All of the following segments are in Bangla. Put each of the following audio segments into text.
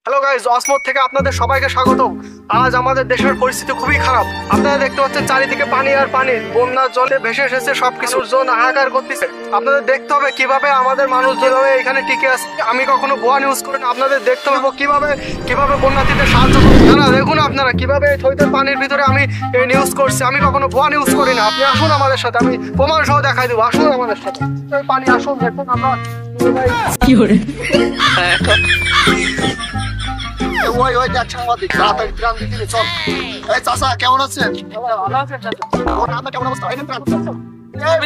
হ্যালো গাইস, অসমত থেকে আপনাদের সবাইকে স্বাগতম। আজ আমাদের দেশের পরিস্থিতি খুবই খারাপ। আপনারা দেখতে পাচ্ছেন চারিদিকে পানি আর পানি, বন্যার জলে ভেসে এসেছে সবকিছু, জন হাহাকার করতেছে। আপনাদের দেখতে হবে কিভাবে আমাদের মানুষ যেভাবে এখানে টিকে আছে। আমি কখনো ভুয়া নিউজ করি না, আপনাদের দেখতে হবে কিভাবে বন্যার্থীদের সাহায্য করতে। না দেখুন আপনারা কিভাবে থইতে পানির ভিতরে আমি এই নিউজ করছি। আমি কখনো ভুয়া নিউজ করি না। আপনি আসুন আমাদের সাথে, আমি প্রমাণ সহ দেখাই দেবো। আসুন আমাদের সাথে, পানি আসুন, দেখুন আমরা কি করে ওই যাচ্ছে আমাদের তাড়াতাড়ি ত্রাণ দিতে চল। এই চাচা কেমন আছেন? ভালো আছেন চাচা? ওর নামটা কেমন অবস্থা? এই ত্রাণ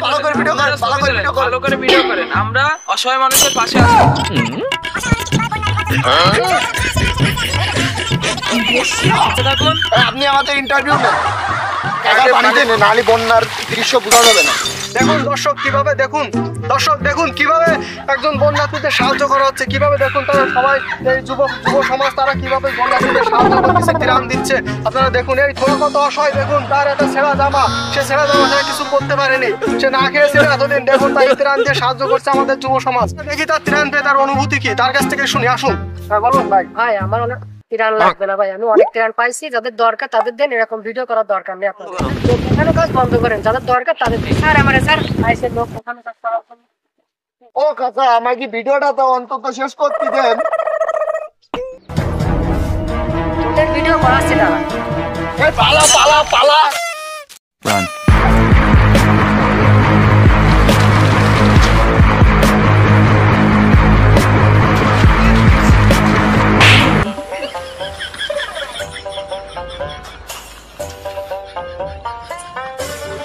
ভালো করে ভিডিও করেন। আমরা অসহায় মানুষের পাশে আছি। আপনি আমাদের ইন্টারভিউ নেন, পানিতে নালি বন্যার দৃশ্য বোঝা যাবে না। দেখুন দর্শক দেখুন কিভাবে একজন বন্যার্থীদের সাহায্য করা হচ্ছে। কিভাবে দেখুন তারা সবাই, এই যুব সমাজ তারা কিভাবে বন্যার্থীদের সাহায্য করতেছে, ত্রাণ দিচ্ছে। আপনারা দেখুন এই থোড়া কত অসহায়, দেখুন তার একটা ছেঁড়া জামা, সে ছেঁড়া জামা কিছু করতে পারেনি, সে না খেয়েছিল এতদিন। দেখুন তাই ত্রাণ দিয়ে সাহায্য করছে আমাদের যুব সমাজ। দেখি তার ত্রাণ পেয়ে তার অনুভূতি কি, তার কাছ থেকে শুনি। আসুন। হ্যাঁ বলুন ভাই। ভাই আমার অনেক ত্রাণ লাগবে না ভাই, আমি অনেক ত্রাণ পাইছি। যাদের দরকার তাদের দেন, এরকম ভিডিও করার দরকার নেই আপনাদের। ওখানে কাজ বন্ধ করেন, যাদের দরকার তাদের দেন। স্যার আমার স্যার আইসে লোক ওখানে কাজ করার জন্য। ও কাকা, আমার কি ভিডিওটা তো অন্তত শেষ করতে দেন? তোদের ভিডিও করাচ্ছি না। এই পালা পালা পালা।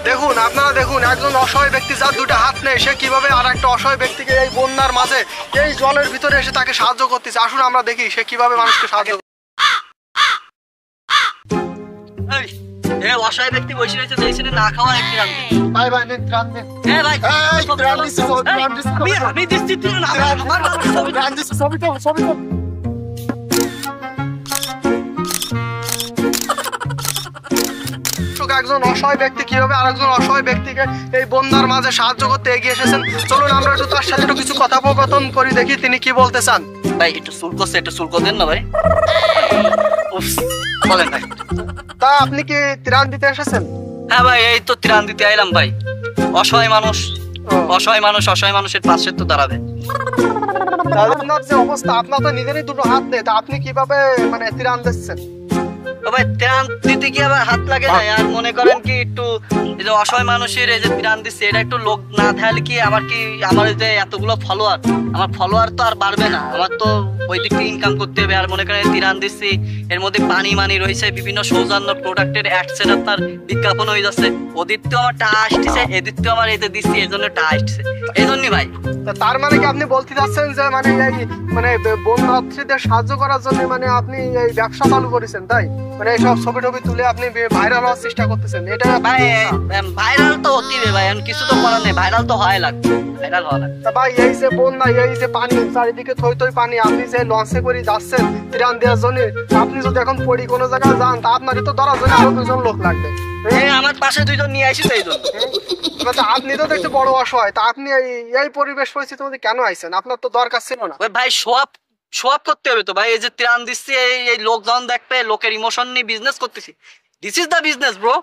দেখুন আপনারা দেখুন, একজন অসহায় ব্যক্তি যার দুটো হাত নেই, সে কিভাবে আর একটা অসহায় ব্যক্তিকে এই বন্যার মাঝে এই জলের ভিতরে এসে তাকে সাহায্য করতেছে। আসুন আমরা দেখি সে কিভাবে মানুষকে সাহায্য করছে। অসহায় ব্যক্তি বসে রয়েছে, দেখছেন না খাওয়া একটি রান্না। ভাই ভাই নেন ত্রাণ নেন। ভাই আমি দিচ্ছি, তুই না আমার ত্রাণ দিচ্ছি, ছবি তো। একজন অসহায় ব্যক্তি কিভাবে আরেকজন অসহায় ব্যক্তিকে এই বন্যার মাঝে সাহায্য করতে এগিয়ে এসেছেন। চলুন আমরা একটু তার সাথে একটু কিছু কথোপকথন করি, দেখি তিনি কি বলতে চান। ভাই একটু শুল্ক দেন না ভাই। বলেন ভাই। তা আপনি কি ত্রাণ দিতে এসেছেন? হ্যাঁ ভাই, এই তো ত্রাণ দিতে আইলাম ভাই। অসহায় মানুষের পাশে তো দাঁড়াবে। আপনার যে অবস্থা, আপনার তো নিজেরই দুটো হাত নেই, তা আপনি কিভাবে মানে ত্রাণ দিচ্ছেন? ভাই ত্রাণ দিতে কি আবার হাত লাগে না? আর মনে করেন কি একটু এই যে অসহায় মানুষের এই যে ত্রাণ দিচ্ছে, এটা একটু লোক না থাকলে কি আমার যে এতগুলো ফলোয়ার, আমার ফলোয়ার তো আর বাড়বে না। আমার তো ওই দিক থেকে ইনকাম করতে হবে। আর মনে করেন ত্রাণ দিচ্ছি, এর মধ্যে পানি রয়েছে, বিভিন্ন সৌজন্য প্রোডাক্টের অ্যাডসের আপনার বিজ্ঞাপন হয়ে যাচ্ছে। ওদিক তো আমার টা আসতেছে, এদিক তো আমার এতে দিচ্ছি, এই জন্য টা আসতেছে, এই জন্যই ভাই। তার মানে কি আপনি বলতে চাচ্ছেন যে মানে এই মানে বন্যার্থীদের সাহায্য করার জন্য মানে আপনি এই ব্যবসা চালু করেছেন, তাই? মানে সব ছবি টবি তুলে আপনি ভাইরাল হওয়ার চেষ্টা করতেছেন? এটা ভাই ভাইরাল তো হতেই ভাই, কিছু তো করার নেই, ভাইরাল তো হয় লাগবে, ভাইরাল হওয়া লাগবে। ভাই এই যে বন্যা, এই যে পানি চারিদিকে থই পানি, আপনি যে লঞ্চে করে যাচ্ছেন ত্রাণ দেওয়ার জন্য, আপনি যদি এখন পড়ি কোনো জায়গায় যান, তা আপনারই তো ধরার জন্য আরো দুজন লোক লাগবে। আমার পাশে দুইজন নিয়ে আসি তো, এই জন্য। আপনি তো দেখতে বড় অসহায়, তা আপনি এই পরিবেশ পরিস্থিতির মধ্যে কেন আইছেন? আপনার তো দরকার ছিল না ভাই। সোয়াব করতে হবে তো ভাই। এই যে ত্রাণ দিচ্ছি, এই লোকজন দেখবে, লোকের ইমোশন নিয়ে বিজনেস করতেছি। This is the business bro.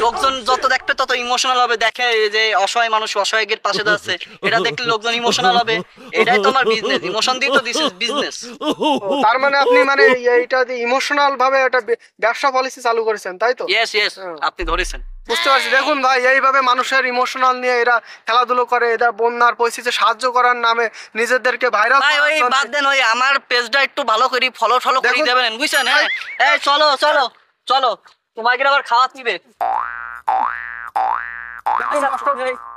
লোকজন যত দেখবে তত ইমোশনাল হবে। দেখে যে অসহায় মানুষ অসহায়ের পাশে যাচ্ছে, এটা দেখলে লোকজন ইমোশনাল হবে। এটাই তো আমার বিজনেস, ইমোশন দিয়ে তো দিস ইজ বিজনেস। তার মানে আপনি মানে এইটা দিয়ে ইমোশনাল ভাবে একটা ব্যবসা পলিসি চালু করেছেন, তাই তো? ইয়েস আপনি ধরেছেন। বুঝতে পারছি। দেখুন ভাই, এইভাবে মানুষের ইমোশনাল নিয়ে এরা খেলাধুলো করে, এরা বন্যার পরিস্থিতি সাহায্য করার নামে নিজেদেরকে ভাইরাল। ভাই ওই বাদ দেন, ওই আমার পেজটা একটু ভালো করে ফলো করে দেবেন, বুঝছেন? হ্যাঁ এই চলো তোমাকে আবার খাওয়া দিবে।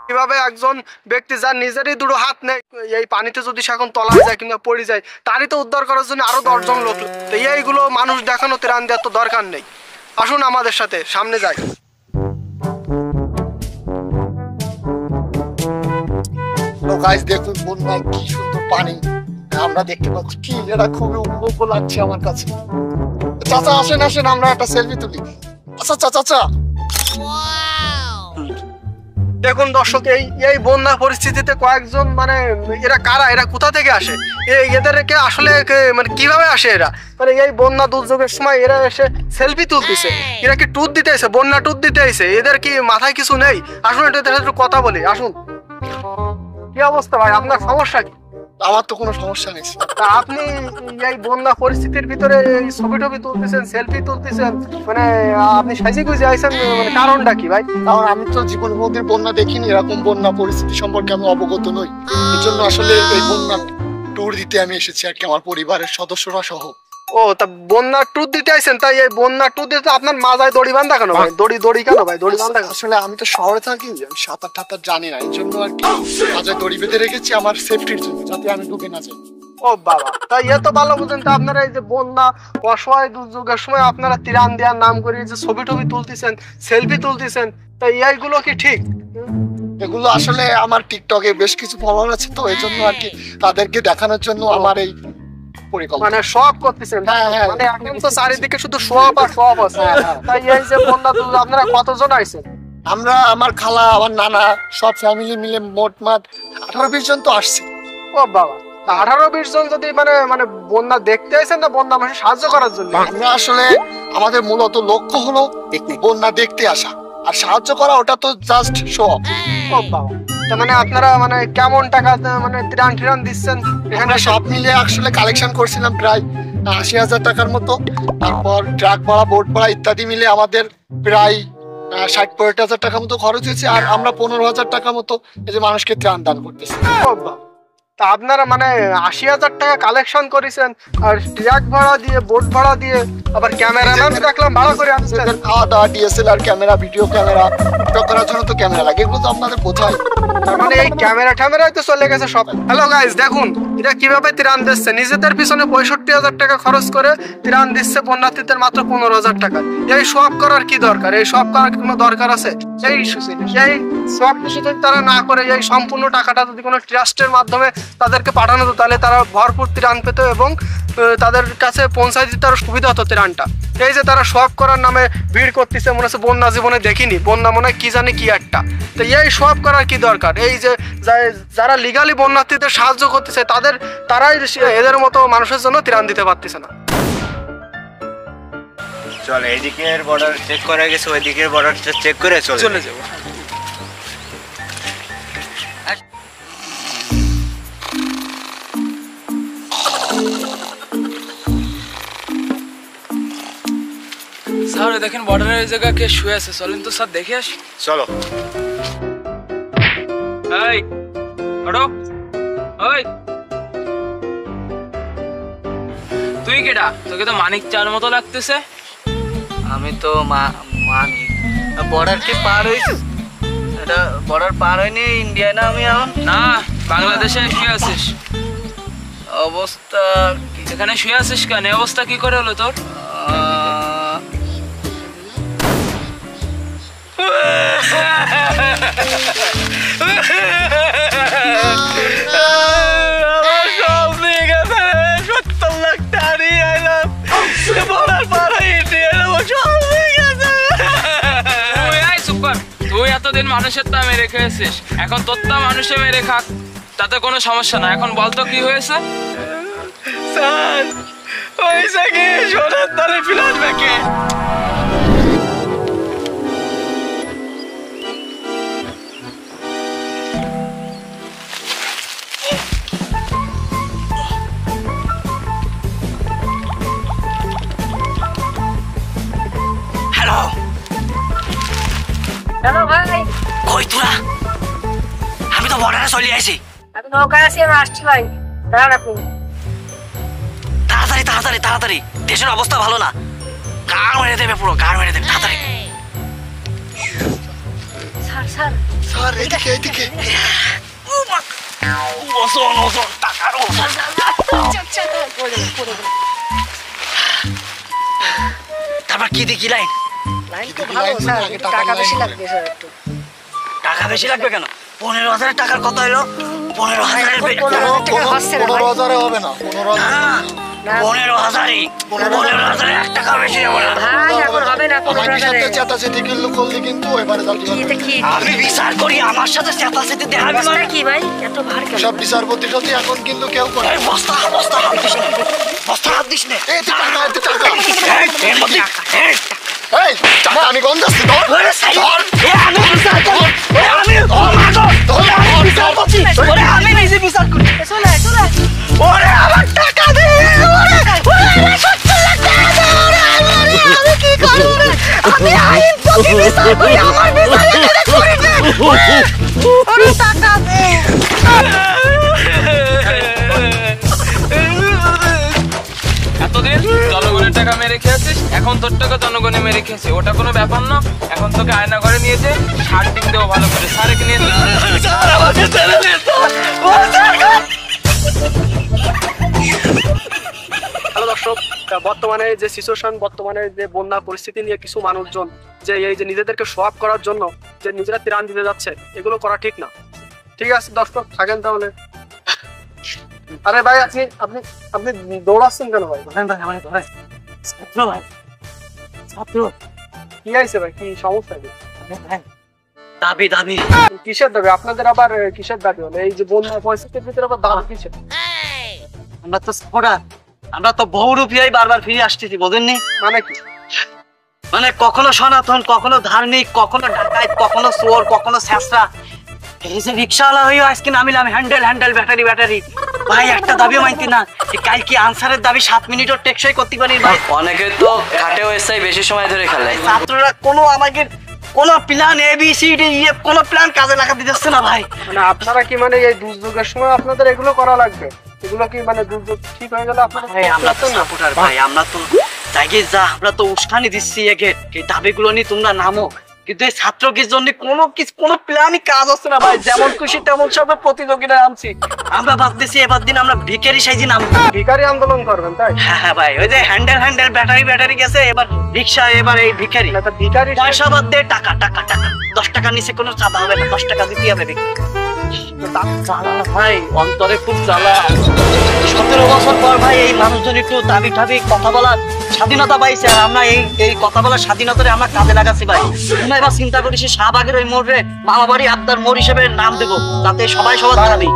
কিভাবে একজন ব্যক্তি যার নিজেরই দুটো হাত নেই, এই পানিতে যদি সে এখন তলায় যায় কিংবা পড়ে যায়, তারই তো উদ্ধার করার জন্য আরো 10 জন লোক। তো এইগুলো মানুষ দেখানো ত্রাণ দেওয়ার তো দরকার নেই। আসুন আমাদের সাথে সামনে যাই। দেখুন বন্যায় কি সুন্দর পানি আমরা দেখতে পাচ্ছি, কি এটা খুবই উপভোগ্য লাগছে আমার কাছে। চাচা আসেন আমরা একটা সেলফি তুলি। আচ্ছা চাচা দেখুন দর্শক, এই এই বন্যা পরিস্থিতিতে কয়েকজন মানে এরা কারা, এরা কোথা থেকে আসে, এদেরকে আসলে মানে কিভাবে আসে এরা, মানে এই বন্যা দুর্যোগের সময় এরা এসে সেলফি তুলতেছে, এরা কি ট্যুর দিতে এসে, বন্যা ট্যুর দিতে এসে, এদের কি মাথায় কিছু নেই? আসুন একটু এদের সাথে একটু কথা বলি, আসুন। কি অবস্থা ভাই, আপনার সমস্যা কি? আমার তো কোনো সমস্যা নেই। তা আপনি এই বন্যা পরিস্থিতির ভিতরে এই ছবি টবি তুলতেছেন, সেলফি তুলতেছেন, মানে আপনি সাইজে গুজে আইছেন, মানে কারণটা কি ভাই? কারণ আমি তো জীবন কোনোদিন বন্যা দেখিনি, এরকম বন্যা পরিস্থিতি সম্পর্কে আমি অবগত নই। এই জন্য আসলে এই বন্যা ট্যুর দিতে আমি এসেছি আর কি, আমার পরিবারের সদস্যরা সহ। ও, তা বন্যা ট্যুর দিতে আইছেন, তাই এই বন্যা ট্যুর দিতে আপনার মাথায় দড়ি বান্ধা কেন ভাই? দড়ি কেন ভাই, দড়ি বান্ধা কেন? আসলে আমি তো শহরে থাকি, আমি সাঁতার টাতার জানি না, এই জন্য আর কি মাথায় দড়ি বেঁধে রেখেছি আমার সেফটির জন্য, যাতে আমি ডুবে না যাই। ও বাবা, তাই এত ভালো বুঝেন তো আপনারা এই যে বন্যা অসহায় দুর্যোগের সময় আপনারা ত্রাণ দেওয়ার নাম করে যে ছবি টবি তুলতেছেন, সেলফি তুলতেছেন, তাই এইগুলো কি ঠিক? এগুলো আসলে আমার টিকটকে বেশ কিছু ফলোয়ার আছে, তো এই জন্য আর কি তাদেরকে দেখানোর জন্য আমার এই পরিকল্পনা। মানে শো আপ করতেছেন? হ্যাঁ, হ্যাঁ। মানে এখন তো চারিদিকে শুধু শো আপ আর শো আপ আছে। হ্যাঁ, হ্যাঁ। তাই এই যে বন্যা দুর্যোগ আপনারা কতজন আইছেন? আমরা, আমার খালা, আমার নানা, সব ফ্যামিলি মিলে মোটমাট 18-20 জন তো আসছে। ও বাবা, 18-20 জন যদি মানে মানে বন্যা দেখতে আইছেন না বন্যা মানুষের সাহায্য করার জন্য? আমরা আসলে আমাদের মূলত লক্ষ্য হলো বন্যা দেখতে আসা, আর সাহায্য করা ওটা তো জাস্ট শো অফ। ও বাবা, তার মানে আপনারা মানে কেমন টাকা মানে ত্রাণ দিচ্ছেন এখানে? আমরা সব মিলে আসলে কালেকশন করছিলাম প্রায় 80,000 টাকার মতো, তারপর ট্রাক ভাড়া, বোট ভাড়া ইত্যাদি মিলে আমাদের প্রায় 60-65,000 টাকা মতো খরচ হয়েছে, আর আমরা 15,000 টাকা মতো এই যে মানুষকে ত্রাণ দান করতেছি। ও বাবা, তা আপনারা মানে 80,000 টাকা কালেকশন করেছেন, আর ট্রাক ভাড়া দিয়ে, বোট ভাড়া দিয়ে, আবার ক্যামেরাম্যান দেখলাম ভাড়া করে আনছেন। নিজেদের খাওয়া দাওয়া, DSLR camera, video camera, TikTok করার জন্য তো ক্যামেরা লাগে, এগুলো তো আপনাদের বোঝাই। তার মানে এই ক্যামেরায় তো চলে গেছে সব। হ্যালো গাইস, দেখুন এটা কিভাবে ত্রাণ দিচ্ছে, নিজেদের পিছনে 65,000 টাকা খরচ করে ত্রাণ দিচ্ছে বন্যার্থীদের মাত্র 15,000 টাকা। এই সব করার কি দরকার? এই সব করার কোনো দরকার আছে? এই সব কিছু যদি তারা না করে, এই সম্পূর্ণ টাকাটা যদি কোনো ট্রাস্টের মাধ্যমে তাদেরকে পাঠানো হতো, তাহলে তারা ভরপুর ত্রাণ পেত এবং তাদের কাছে পৌঁছায় দিতে আরো সুবিধা হতো ত্রাণটা। এই যে তারা সব করার নামে ভিড় করতেছে, মনে হচ্ছে বন্যা জীবনে দেখিনি, বন্যা মনে হয় কি জানি কি একটা। তো এই সব করার কি দরকার? এই যে যারা লিগালি বন্যার্থীদের সাহায্য করতেছে তারাই এদের মতো মানুষের জন্য ত্রাণ দিতে পারতেছে না। চল, এইদিকের বর্ডার চেক করা গেছে, ওইদিকের বর্ডারটা চেক করে চলে যাবো। স্যার দেখেন বর্ডারের এই জায়গা কে শুয়ে আছে, চলেন তো স্যার দেখে আসি। চলো। এই ওঠো, ওই তুই কেডা? তোকে তো মানিক চার মতো লাগতেছে। আমি তো মানি বর্ডার কি পার হইছি, এটা বর্ডার পার হয়নি, ইন্ডিয়া না আমি এখন? না, বাংলাদেশে শুয়ে আছিস। অবস্থা এখানে শুয়ে আছিস কেন? এই অবস্থা কি করে হলো তোর? আমার সব নিয়ে গেছে, 70 লাখ টাকা আইলাম, বর্ডার পার হয়ে ইন্ডিয়া, আমার সব নিয়ে গেছে। তুই এতদিন মানুষের তা মেরে খেয়েছিস, এখন তোর তা মানুষে মেরে খাক, তাতে কোনো সমস্যা না। এখন বলতো কি হয়েছে? স্যার হয়েছে কি, সোনার তারে ফিলাস ব্যাকে হ্যালো হ্যালো ভাই, কই তোরা? আমি তো বর্ডারে চলে আসি। আমি নৌকায় আছি, আমি আসছি ভাই, দাঁড়ান আপনি। তাড়াতাড়ি তাড়াতাড়ি তাড়াতাড়ি, দেশের অবস্থা ভালো না, গাড় মেরে দেবে, পুরো গাড় মেরে দেবে, তাড়াতাড়ি। স্যার স্যার স্যার এদিকে এদিকে। তারপর কি দেখি লাইন? লাইন তো ভালো স্যার, কিন্তু টাকা বেশি লাগবে স্যার একটু। টাকা বেশি লাগবে কেন? 15,000 টাকার কথা হলো, 15,000 15,000 টাকা হচ্ছে না ভাই। 15,000 হবে না, 15,000 15,000-ই 15,000 1 টাকা বেশি যাবো না। ভাই এখন হবে না কোনো আমাকে সাথে প্রকারে চেতাচেতি করলে কিন্তু এবারে জানতে পারবে। কি কি আমি বিচার করি, আমার সাথে চেতাচেতি দেখাবি অবস্থা মানে? কি ভাই এত ভার কেন সব বিচারপতি সাথে এখন কিন্তু কেউ করে এই বস্তা হাত দিস না, বস্তা হাত দিস না। এই তুই টাকা তুই টাকা এই, এর মধ্যে, এই, এই টাকা আমি গন্ধাচ্ছি ধর ওরে সাইড, ধর এ আমি বিচার করি, এ আমি বিচার করছি, ওরে আমি নিজে বিচার করি। চলে চলে ওরে আমার টাকা দে, ওরে 70 লাখ টাকা দে, ওরে আমি কি করব রে? আমি আইন প্রতি বিচার করি, আমার বিচার এখানে করি না। ওরে টাকা দে। এতদিন জনগণের টাকা মেরে খেয়েছিস, এখন তোর টাকা জনগণে মেরে খেয়েছে, ওটা কোনো ব্যাপার না। এখন তোকে আয়না ঘরে নিয়েছে, শার্ট টিং দেবো ভালো করে, স্যারকে নিয়ে স্যার আমাকে ছেড়ে দে, স্যার। ও স্যার। হ্যালো দর্শক, বর্তমানে যে সিচুয়েশন, বর্তমানে যে বন্যা পরিস্থিতি নিয়ে কিছু মানুষজন যে এই যে নিজেদেরকে শো আপ করার জন্য যে নিজেরা ত্রাণ দিতে যাচ্ছে, এগুলো করা ঠিক না। ঠিক আছে দর্শক, থাকেন তাহলে। আরে ভাই আপনি আপনি আপনি দৌড়াচ্ছেন কেন ভাই? কি হয়েছে ভাই, কি সমস্যা কি? দাবি দাবি কিসের দাবি আপনাদের, আবার কিসের দাবি হলো? এই যে বন্যা পরিস্থিতির ভিতরে আবার দাবি কিসের? আমরা তো স্পোর্টার, আমরা তো বহুরূপীয়াই বারবার ফিরে আসতেছি, বোঝেননি? মানে কি? মানে কখনো সনাতন, কখনো ধার্মিক, কখনো ডাকাত, কখনো চোর, কখনো ছেঁচড়া। এই যে রিক্সাওয়ালা হয়ে আজকে নামিলাম, হ্যান্ডেল ব্যাটারি। ভাই একটা দাবিও মানতি না, কাল কি আনসারের দাবি 7 মিনিটও টেকসই করতে পারি ভাই। অনেকে তো ঘাটেও এসে বেশি সময় ধরে খেলে। ছাত্ররা কোনো আমাকে কোনো প্ল্যান ABCD কোনো প্ল্যান কাজে লাগাতে দিচ্ছে না ভাই। মানে আপনারা কি মানে এই দুর্যোগের সময় আপনাদের এগুলো করা লাগবে? এগুলো কি মানে দুর্যোগ ঠিক হয়ে গেলে আপনারা ভাই আমরা তো সাপোর্টার ভাই, আমরা তো জায়গায় যা আমরা তো উস্কানি দিচ্ছি একে, এই দাবিগুলো নিয়ে তোমরা নামো, কিন্তু এই ছাত্রদের জন্য কোনো প্ল্যানই কাজ হচ্ছে না ভাই। যেমন খুশি তেমন সব প্রতিযোগিতা নামছি আমরা, ভাবতেছি এবার দিন আমরা ভিখারি সাইজি নামবো। ভিখারি আন্দোলন করবেন তাই? হ্যাঁ ভাই, ওই যে হ্যান্ডেল ব্যাটারি গেছে, এবার রিক্সা, এবার এই ভিখারি। না, তা ভিখারি পয়সা বাদ দে, টাকা 10 টাকা নিচে কোনো চাঁদা হবে না, 10 টাকা দিতে হবে। জ্বালা ভাই, অন্তরে খুব জ্বালা। 17 বছর পর ভাই এই মানুষজন একটু দাবি ঠাবি কথা বলার স্বাধীনতা পাইছে, আর আমরা এই কথা বলার স্বাধীনতারে আমরা কাজে লাগাচ্ছি ভাই। আমরা এবার চিন্তা করি সে শাহবাগের ওই মোড়ে মামাবাড়ি আবদার মোড় হিসেবে নাম দেবো, যাতে সবাই সবার দাবি।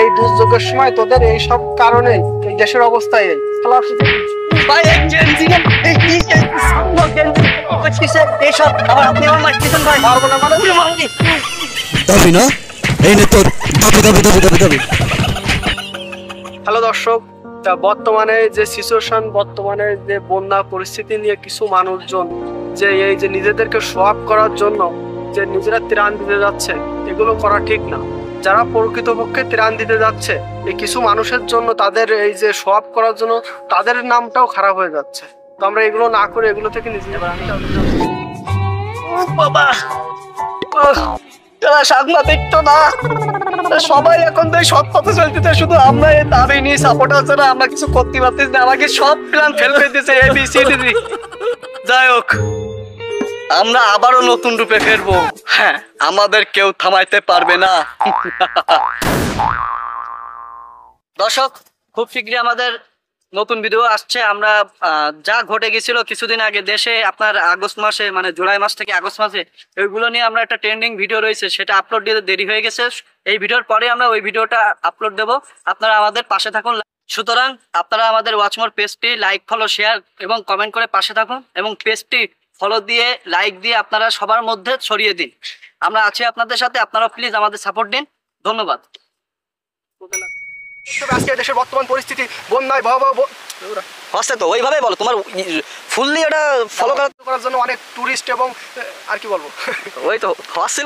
এই দুর্যোগের সময় তোদের এই সব কারণে এই দেশের অবস্থা এই ভাই এই জেনজি এইসব আবার আপনি আমার মারতেছেন ভাই। মারবো না মানে দাবি না, এই নে তোর দাবি। হ্যালো দর্শক, বর্তমানে যে সিচুয়েশন, বর্তমানে যে বন্যা পরিস্থিতি নিয়ে কিছু মানুষজন যে এই যে নিজেদেরকে শো আপ করার জন্য যে নিজেরা ত্রাণ দিতে যাচ্ছে, এগুলো করা ঠিক না। যারা প্রকৃতপক্ষে ত্রাণ দিতে যাচ্ছে, এই কিছু মানুষের জন্য তাদের এই যে শো আপ করার জন্য তাদের নামটাও খারাপ হয়ে যাচ্ছে। তো আমরা এগুলো না করে এগুলো থেকে নিজেদের বাবা যারা সাংবাদিক তো না, সবাই এখন তো সৎ পথে চলতেছে, শুধু আমরা এই দাবি নিয়ে সাপোর্ট আছে না, আমরা কিছু করতে পারতেছি না, আমাকে সব প্ল্যান ফেল করে দিয়েছে ABCD। যাই হোক, আমরা আবারও নতুন রূপে ফিরবো। হ্যাঁ, আমাদের কেউ থামাইতে পারবে না। দর্শক, খুব শীঘ্রই আমাদের নতুন ভিডিও আসছে। আমরা যা ঘটে গেছিল কিছুদিন আগে দেশে, আপনার আগস্ট মাসে, মানে জুলাই মাস থেকে আগস্ট মাসে, ওইগুলো নিয়ে আমরা একটা ট্রেন্ডিং ভিডিও রয়েছে, সেটা আপলোড দিতে দেরি হয়ে গেছে। এই ভিডিওর পরে আমরা ওই ভিডিওটা আপলোড দেব, আপনারা আমাদের পাশে থাকুন। সুতরাং আপনারা আমাদের ওয়াচমোর পেজটি লাইক, ফলো, শেয়ার এবং কমেন্ট করে পাশে থাকুন, এবং পেজটি ফলো দিয়ে, লাইক দিয়ে আপনারা সবার মধ্যে ছড়িয়ে দিন। আমরা আছি আপনাদের সাথে, আপনারা প্লিজ আমাদের সাপোর্ট দিন। ধন্যবাদ। আজকে দেশের বর্তমান পরিস্থিতি বন্যায় ভয়াবহ হচ্ছে তো ওইভাবে বলো, তোমার ফুললি ওটা ফলো করার জন্য অনেক টুরিস্ট এবং আর কি বলবো, ওই তো হচ্ছে।